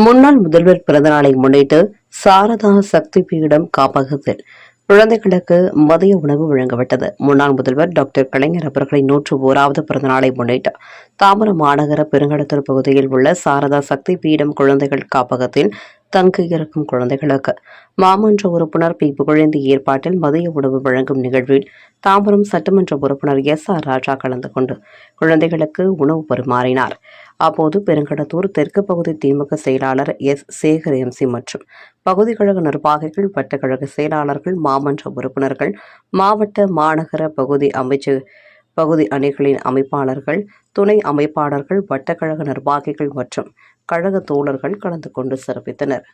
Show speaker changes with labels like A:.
A: முன்னாள் முதல்வர் பிறந்தநாளை முன்னிட்டு சாரதா சக்தி பீடம் காப்பகத்தில் குழந்தைகளுக்கு மதிய உணவு வழங்கப்பட்டது. முன்னாள் முதல்வர் டாக்டர் கலைஞர் அவர்களின் 101வது பிறந்தநாளை முன்னிட்டு தாம்பரம் மாநகர பெருங்கடத்தூர் பகுதியில் உள்ள சாரதா சக்தி பீடம் குழந்தைகள் காப்பகத்தில் தங்கியிருக்கும் குழந்தைகளுக்கு மாமன்ற உறுப்பினர் பி புகழேந்தி ஏற்பாட்டில் மதிய உணவு வழங்கும் நிகழ்வில் தாம்பரம் சட்டமன்ற உறுப்பினர் SR ராஜா கலந்து கொண்டு குழந்தைகளுக்கு உணவு பரிமாறினார். அப்போது பெருங்கடத்தூர் தெற்கு பகுதி திமுக செயலாளர் சேகர் MC மற்றும் பகுதி கழக நிர்வாகிகள், வட்டக்கழக செயலாளர்கள், மாமன்ற உறுப்பினர்கள், மாவட்ட மாநகர பகுதி அணிகளின் அமைப்பாளர்கள், துணை அமைப்பாளர்கள், வட்டக்கழக நிர்வாகிகள் மற்றும் கழக தோழர்கள் கலந்து கொண்டு சிறப்பித்தனர்.